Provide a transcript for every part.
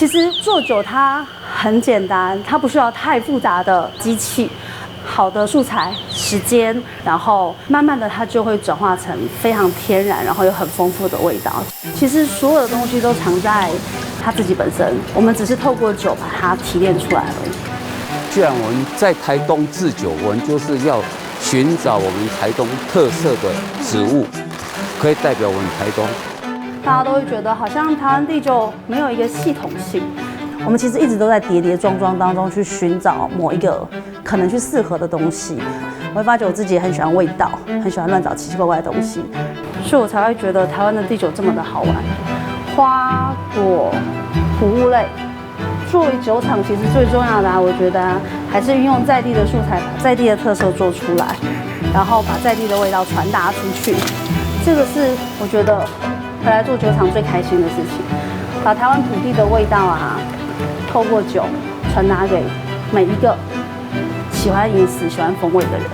其实做酒它很简单，它不需要太复杂的机器。好的素材、时间，然后慢慢的它就会转化成非常天然，然后有很丰富的味道。其实所有的东西都藏在它自己本身，我们只是透过酒把它提炼出来而已。既然我们在台东制酒，我们就是要寻找我们台东特色的植物，可以代表我们台东。大家都会觉得好像台湾地酒没有一个系统性，我们其实一直都在跌跌撞撞当中去寻找某一个可能去适合的东西。我会发觉我自己也很喜欢味道，很喜欢乱找奇奇怪怪的东西，所以我才会觉得台湾的地酒这么的好玩。花果谷物类，作为酒厂其实最重要的我觉得还是运用在地的素材，把在地的特色做出来，然后把在地的味道传达出去。这个是我觉得回来做酒厂最开心的事情，把台湾土地的味道透过酒传达给每一个喜欢饮食、喜欢风味的人。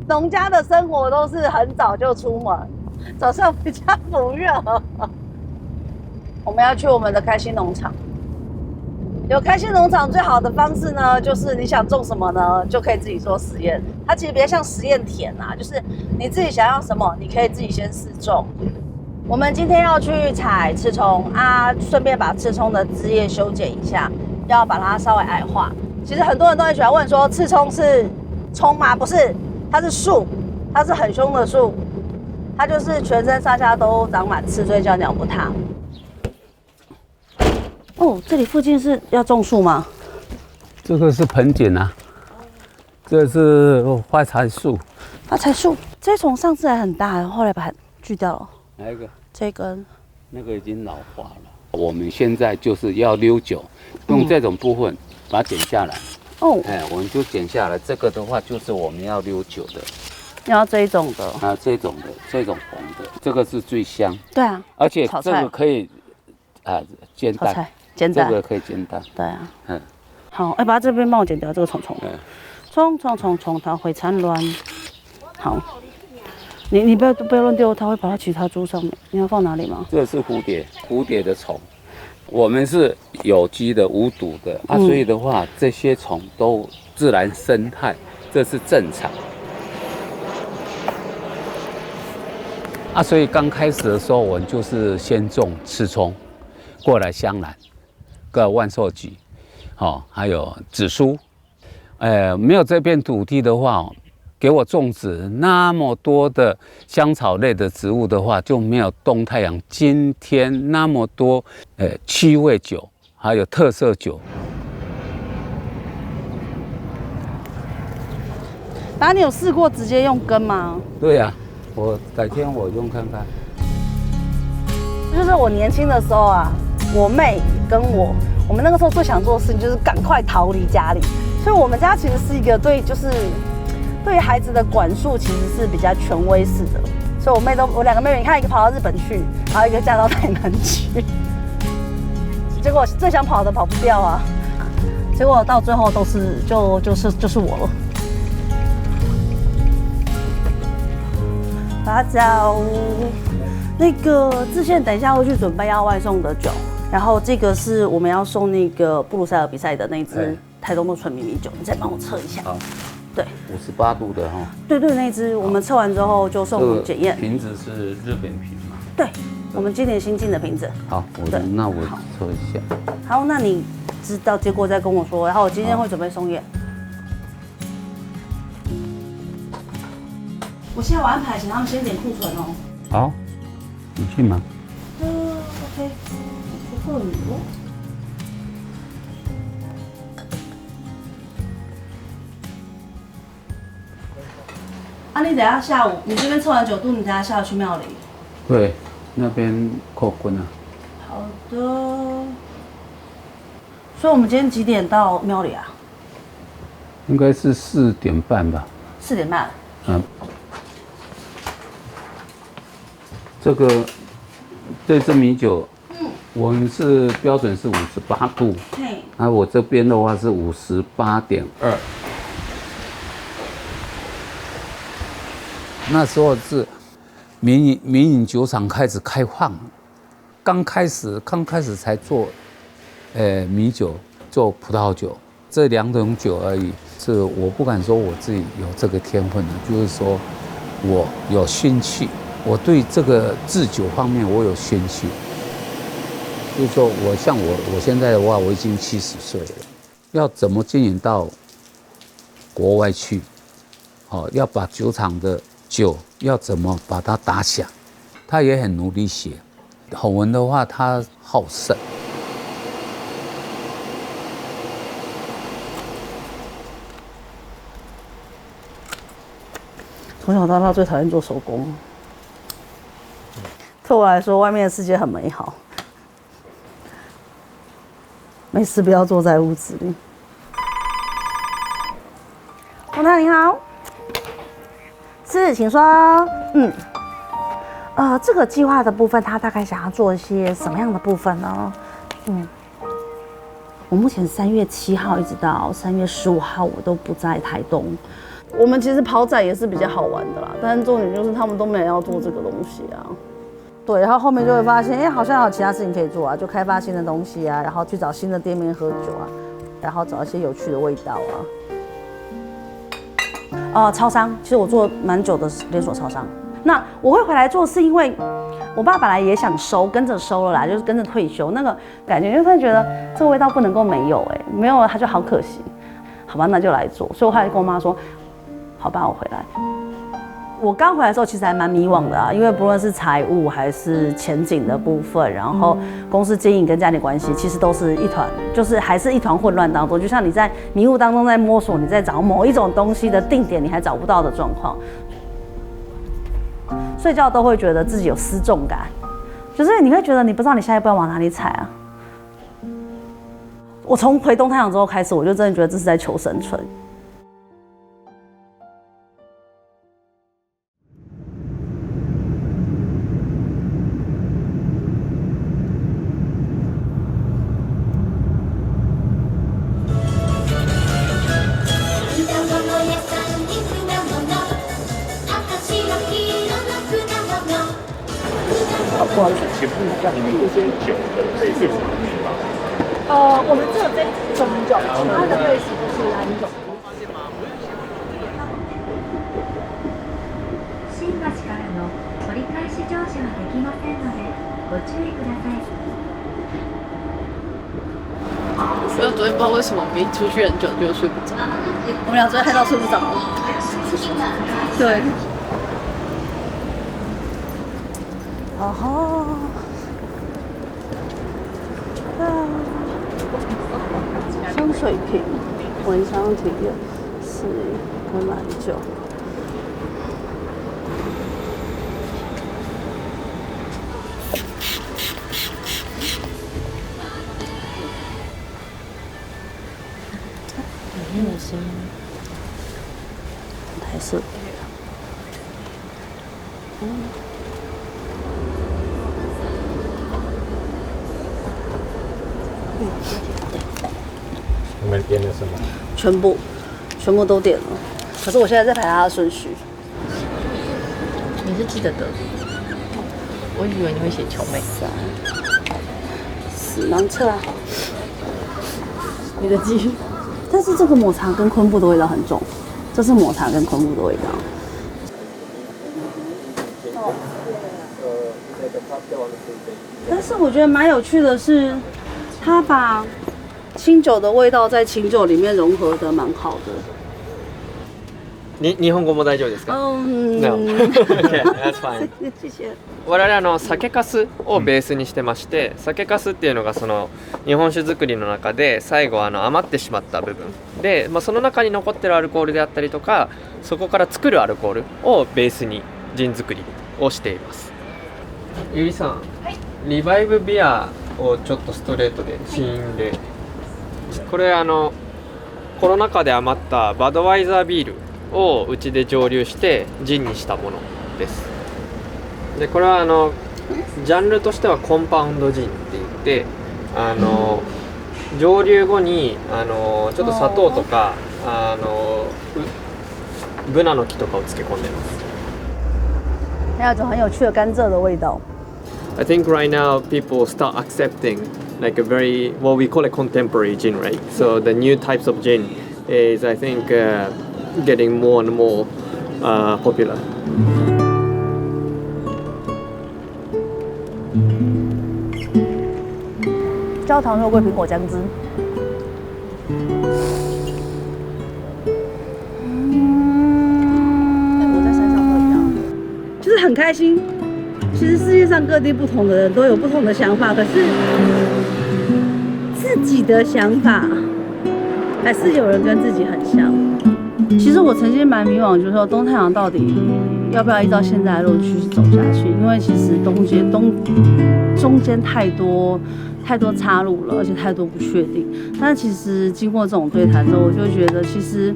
农家的生活都是很早就出门，早上比较不热。我们要去我们的开心农场。有开心农场最好的方式呢，就是你想种什么呢，就可以自己做实验。它其实比较像实验田就是你自己想要什么，你可以自己先试种。我们今天要去采刺葱顺便把刺葱的枝叶修剪一下，要把它稍微矮化。其实很多人都很喜欢问说，刺葱是葱吗？不是。它是树，它是很凶的树，它就是全身上下都长满刺，所以叫鸟不烫。哦，这里附近是要种树吗？这个是盆景这是花柴树。花柴树，这丛上次还很大，后来把它锯掉了。哪一个？这根。那个已经老化了。我们现在就是要溜酒，用这种部分把它剪下来。我们就剪下来。这个的话就是我们要溜酒的，要这一种的这种的，这种红的，这个是最香。对啊，而且这个可以煎蛋，煎蛋，这个可以煎蛋。对啊，好，把它这边帮我剪掉这个虫，它会产卵。好，你不要乱丢，它会跑到其他株上面。你要放哪里吗？这是蝴蝶的虫。我们是有机的、无毒的所以的话，这些虫都自然生态，这是正常。所以刚开始的时候，我们就是先种刺葱，过来香兰、个万寿菊，还有紫苏。没有这片土地的话，给我种植那么多的香草类的植物的话，就没有东太阳今天那么多气味酒，还有特色酒。你有试过直接用根吗？对呀，我改天我用看看。就是我年轻的时候我妹跟我们那个时候最想做的事情就是赶快逃离家里，所以我们家其实是一个对于孩子的管束其实是比较权威式的，所以我两个妹妹，你看一个跑到日本去，然后一个嫁到台南去，结果最想跑的跑不掉结果到最后都是就是我了。八角，那个志宪等一下会去准备要外送的酒，然后这个是我们要送那个布鲁塞尔比赛的那支台东的纯米米酒，你再帮我测一下。好。对，58度的对，那支我们测完之后就送检验。瓶子是日本瓶嘛？对，我们今年新进的瓶子。好，那我测一下。好，那你知道结果再跟我说，然后我今天会准备送验。我现在我安排请他们先点库存好，你去吗？OK， 不够你你等下下午，你这边测完9度，你等下下午去庙里。对，那边扣棍好的。所以我们今天几点到庙里应该是4点半吧。4点半。这个这支米酒，我们是标准是58度，那我这边的话是58.2。那时候是民营酒厂开始开放，刚开始才做，米酒做葡萄酒，这2种酒而已。是我不敢说我自己有这个天分的，就是说我有兴趣，我对这个制酒方面我有兴趣。就是说我现在的话，我已经70岁了，要怎么经营到国外去？要把酒厂的酒要怎么把它打响？他也很努力写。洪文的话，他好胜。从小到大最讨厌做手工，对我来说，外面的世界很美好，没事不要坐在屋子里。洪太你好，是，请说。这个计划的部分，他大概想要做一些什么样的部分呢？我目前3月7号一直到3月15号，我都不在台东。我们其实跑展也是比较好玩的啦，但是重点就是他们都没有要做这个东西啊。对，然后后面就会发现，好像还有其他事情可以做啊，就开发新的东西啊，然后去找新的店面喝酒啊，然后找一些有趣的味道啊。超商，其实我做蛮久的连锁超商。那我会回来做，是因为我爸本来也想收，跟着收了啦，就是跟着退休，那个感觉就会觉得这个味道不能够没有，没有了它就好可惜。好吧，那就来做。所以我后来跟我妈说，好吧，我回来。我刚回来的时候其实还蛮迷惘的啊，因为不论是财务还是前景的部分，然后公司经营跟家庭关系，其实都是一团，就是还是一团混乱当中。就像你在迷雾当中在摸索，你在找某一种东西的定点，你还找不到的状况。睡觉都会觉得自己有失重感，就是你会觉得你不知道你下一步要往哪里踩啊。我从回东太阳之后开始，我就真的觉得这是在求生存。请问一下，你们这些酒的配是什么地方？我们只有这种酒，其他的类型是蓝种。新橋からの折り返し乗車はできませんのでご注意ください。所以我昨天不知道为什么我们一出去很久就睡不着。我们俩昨天嗨到睡不着。对。香水瓶，闻香体验是一个蓝酒。里面的声音，台式。你们点了什么？全部都点了，可是我现在在排它的顺序。你是记得的，我以为你会写球妹。死盲测啊！你的记，但是这个抹茶跟昆布的味道很重，这是抹茶跟昆布的味道。但是我觉得蛮有趣的是，它把清酒的味道在清酒里面融合的蛮好的。日本語も大丈夫ですか？No. Okay, that's fine. 谢谢。我々酒粕をベースにしてまして、酒粕っていうのがその日本酒作りの中で最後余ってしまった部分で、その中に残ってるアルコールであったりとか、そこから作るアルコールをベースにジン作りをしています。ゆりさん、リバイブビアをちょっとストレートで試飲で、これコロナ禍で余ったバドワイザービールをうちで蒸留してジンにしたものです。でこれはジャンルとしてはコンパウンドジンって言って、蒸留後にちょっと砂糖とかブナの木とかを漬け込んでます。还有一种很有趣的甘蔗的味道。I think right now people start accepting like a very what we call a contemporary gin, right? So the new types of gin is I think getting more and more popular. 焦糖肉桂苹果姜汁。我在山上喝一样，就是很开心。其实世界上各地不同的人都有不同的想法，可是自己的想法还是有人跟自己很像。其实我曾经蛮迷惘，就是说东太阳到底要不要依照现在的路继续走下去？因为其实中间太多岔路了，而且太多不确定。但是其实经过这种对谈之后，我就觉得其实，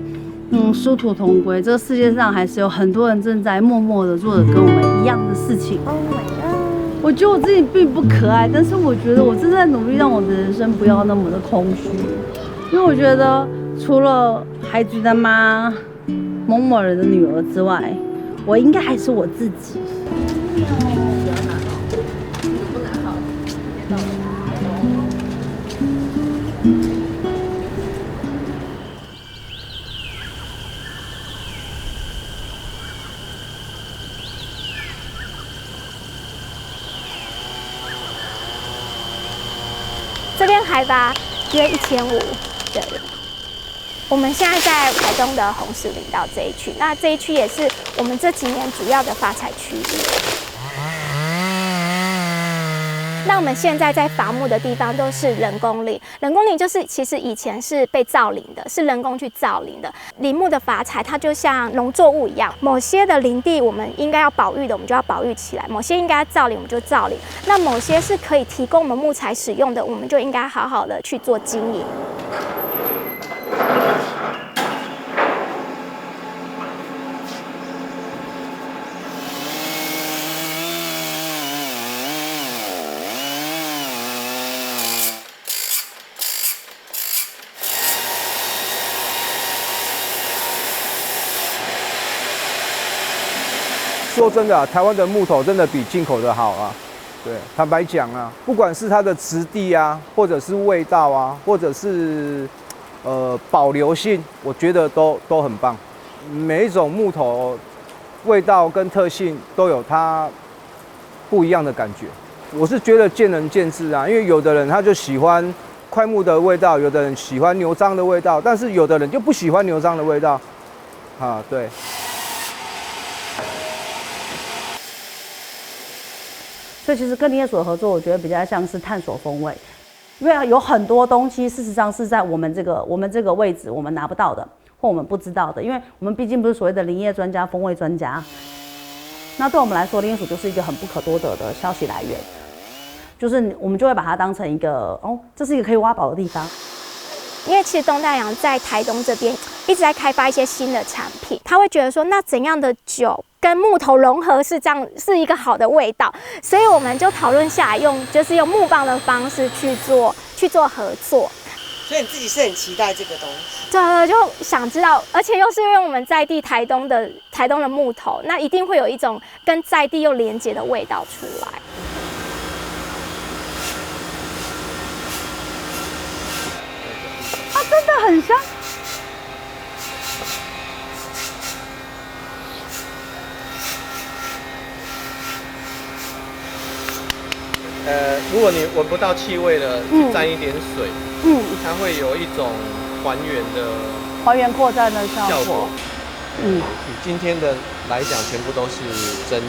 殊途同归，这个世界上还是有很多人正在默默的做着跟我们一样的事情。Oh my god！ 我觉得我自己并不可爱，但是我觉得我正在努力让我的人生不要那么的空虚，因为我觉得除了孩子的妈、某某人的女儿之外，我应该还是我自己。这边海拔约1500，对。我们现在在台东的红石林道这一区，那这一区也是我们这几年主要的发财区域。那我们现在在伐木的地方都是人工林，人工林就是其实以前是被造林的，是人工去造林的。林木的伐材它就像农作物一样，某些的林地我们应该要保育的，我们就要保育起来；某些应该要造林，我们就造林。那某些是可以提供我们木材使用的，我们就应该好好的去做经营。说真的啊，台湾的木头真的比进口的好啊。对，坦白讲啊，不管是它的质地啊，或者是味道啊，或者是保留性，我觉得都很棒。每一种木头味道跟特性都有它不一样的感觉。我是觉得见仁见智啊，因为有的人他就喜欢快木的味道，有的人喜欢牛樟的味道，但是有的人就不喜欢牛樟的味道。啊，对。所以其实跟林业署的合作，我觉得比较像是探索风味，因为有很多东西事实上是在我们这个位置我们拿不到的，或我们不知道的，因为我们毕竟不是所谓的林业专家、风味专家。那对我们来说，林业署就是一个很不可多得的消息来源，就是我们就会把它当成一个这是一个可以挖宝的地方。因为其实东太阳在台东这边一直在开发一些新的产品，他会觉得说，那怎样的酒跟木头融合是这样，是一个好的味道，所以我们就讨论下来，用木棒的方式去做合作。所以你自己是很期待这个东西，对，就想知道，而且又是用我们在地台东的木头，那一定会有一种跟在地又连结的味道出来。它真的很香。如果你闻不到气味的，沾一点水，它会有一种还原扩散的效果。以今天的来讲，全部都是针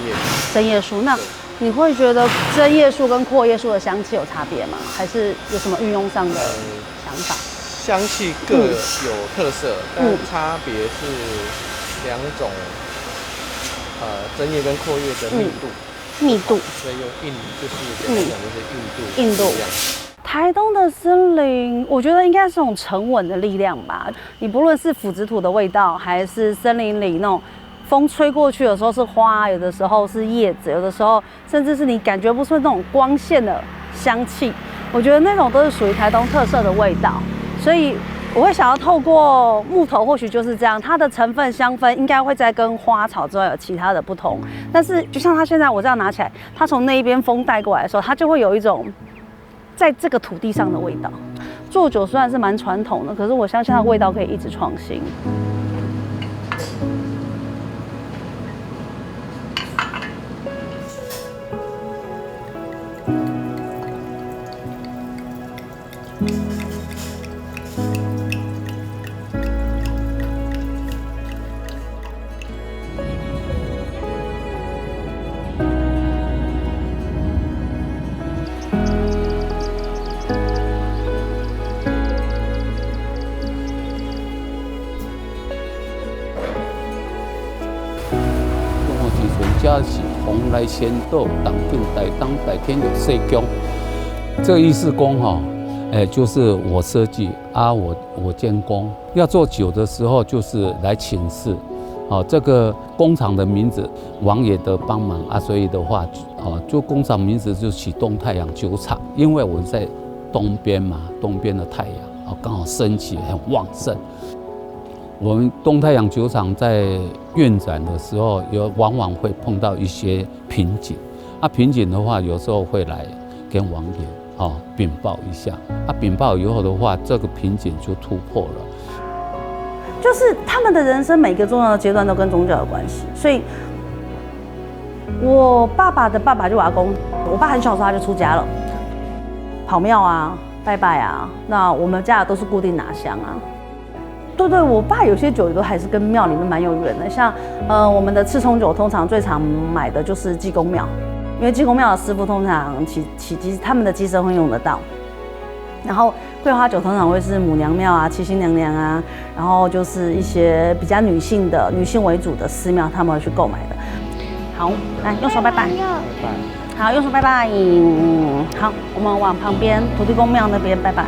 叶树。那你会觉得针叶树跟阔叶树的香气有差别吗？还是有什么运用上的想法？香气各有特色，但差别是两种，针叶跟阔叶的密度，所以用就是简单讲就是硬度一样。台东的森林，我觉得应该是种沉稳的力量吧。你不论是腐殖土的味道，还是森林里那种风吹过去，有时候是花，有的时候是叶子，有的时候甚至是你感觉不出那种光线的香气。我觉得那种都是属于台东特色的味道，所以我会想要透过木头，或许就是这样，它的成分香氛应该会再跟花草之外有其他的不同。但是就像它现在我这样拿起来，它从那一边风带过来的时候，它就会有一种在这个土地上的味道。做酒虽然是蛮传统的，可是我相信它的味道可以一直创新。家是蓬莱仙豆，当定台当台天有社工。这个意思讲哈，就是我设计啊，我监工。要做酒的时候，就是来请示。这个工厂的名字王爷的帮忙啊，所以的话，就工厂名字就取东太阳酒厂，因为我在东边嘛，东边的太阳刚好升起很旺盛。我们东太阳酒厂在运展的时候，往往会碰到一些瓶颈。瓶颈的话，有时候会来跟王爷禀报一下。禀报以后的话，这个瓶颈就突破了。就是他们的人生每个重要的阶段都跟宗教有关系，所以我爸爸的爸爸就我阿公，我爸很小的时候他就出家了，跑庙啊、拜拜啊。那我们家都是固定拿香啊。对，我爸有些酒也都还是跟庙里面蛮有缘的，像我们的赤冲酒，通常最常买的就是济公庙，因为济公庙的师傅通常他们的机身会用得到。然后桂花酒通常会是母娘庙啊、七星娘娘啊，然后就是一些比较女性为主的寺庙，他们会去购买的。好，来用手拜拜。好，用手拜拜。好，我们往旁边土地公庙那边拜拜。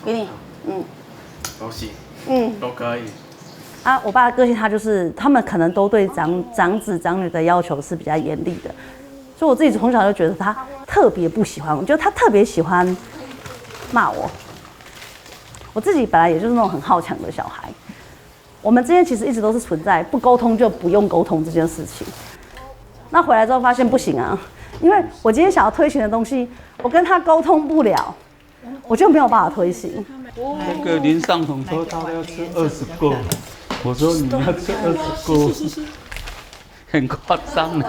给你，都行，都可以。我爸的个性他就是他们可能都对长子长女的要求是比较严厉的，所以我自己从小就觉得他特别不喜欢我，就他特别喜欢骂我。我自己本来也就是那种很好强的小孩，我们之间其实一直都是存在不沟通就不用沟通这件事情。那回来之后发现不行啊，因为我今天想要推行的东西，我跟他沟通不了，我就没有办法推行。那个林尚统说他要吃20个，我说你要吃20个，很夸张呢。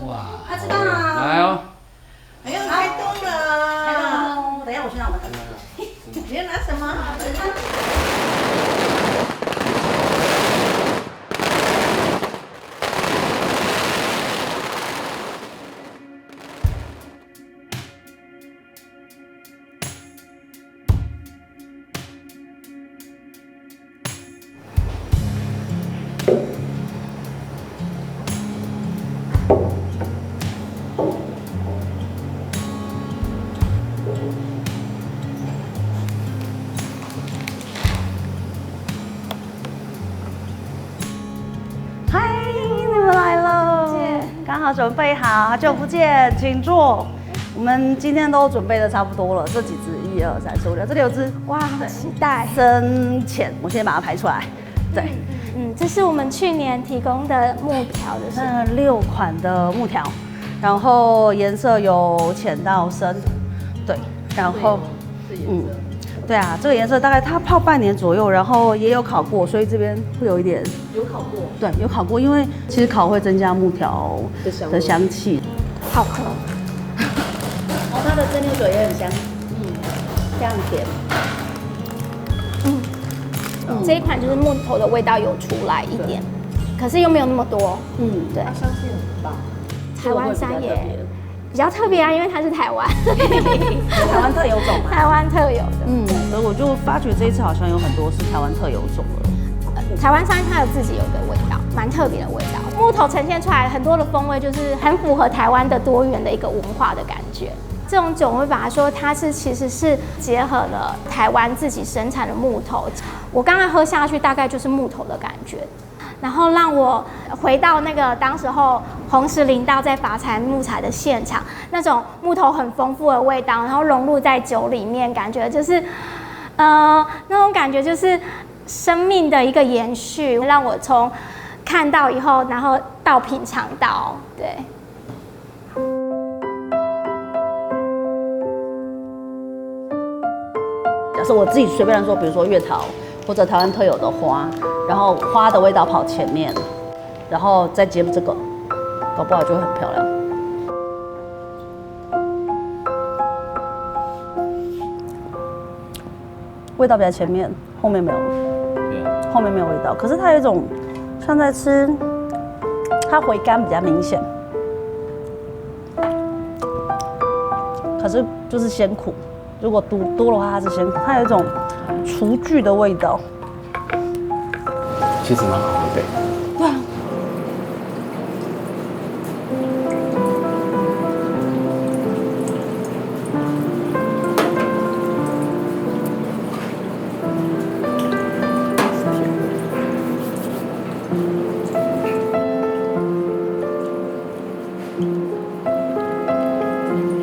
哇，来哦，哎呀，开动了！开动，等一下我去拿我的。你要拿什么？刚好准备好，好久不见，请坐。我们今天都准备的差不多了，这几只1、2、3、4、5、6，这里有只，哇，好期待！深浅，我先把它排出来。对，这是我们去年提供的木条的， 6款的木条，然后颜色有浅到深，对，然后对啊，这个颜色大概它泡半年左右，然后也有烤过，所以这边会有一点有烤过，对，有烤过，因为其实烤会增加木条的香气，好喝。哦，它的蒸馏酒也很香，这样甜。这一款就是木头的味道有出来一点，可是又没有那么多。对。它香气很棒。台湾山也比较特别啊，因为它是台湾，台湾特有种嘛。台湾特有的。所以我就发觉这一次好像有很多是台湾特有种了。台湾山它有自己有个味道，蛮特别的味道。木头呈现出来很多的风味，就是很符合台湾的多元的一个文化的感觉。这种酒我会把它说，它其实是结合了台湾自己生产的木头。我刚刚喝下去，大概就是木头的感觉，然后让我回到那个当时候红石林道在法材木材的现场，那种木头很丰富的味道，然后融入在酒里面，感觉就是那种感觉就是生命的一个延续，让我从看到以后，然后到品尝到，对。假设我自己随便来说，比如说月桃或者台湾特有的花，然后花的味道跑前面，然后再接这个，搞不好就会很漂亮。味道比较前面，后面没有，后面没有味道。可是它有一种像在吃，它回甘比较明显，可是就是鲜苦。如果多的话，它是鲜苦，它有一种厨具的味道。其实蛮好的，对。对啊。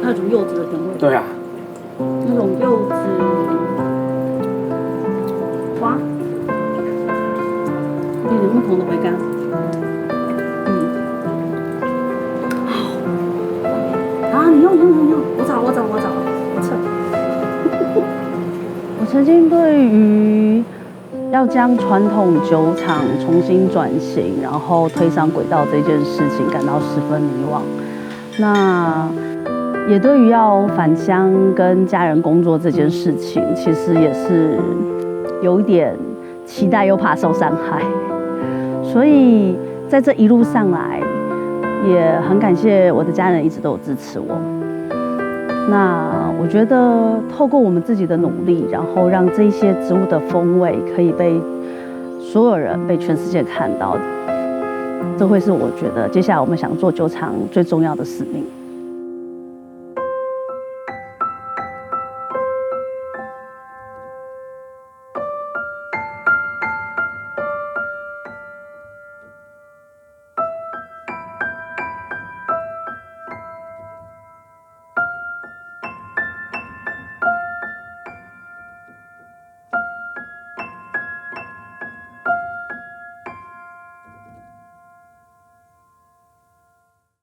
它有种柚子的甜味。对啊。那种柚子花，有点木头的回甘。好，你用，我找，我曾经对于要将传统酒厂重新转型，然后推上轨道这件事情感到十分迷惘。那也对于要返乡跟家人工作这件事情，其实也是有一点期待又怕受伤害，所以在这一路上来，也很感谢我的家人一直都有支持我。那我觉得透过我们自己的努力，然后让这一些植物的风味可以被所有人、被全世界看到，这会是我觉得接下来我们想做酒厂最重要的使命。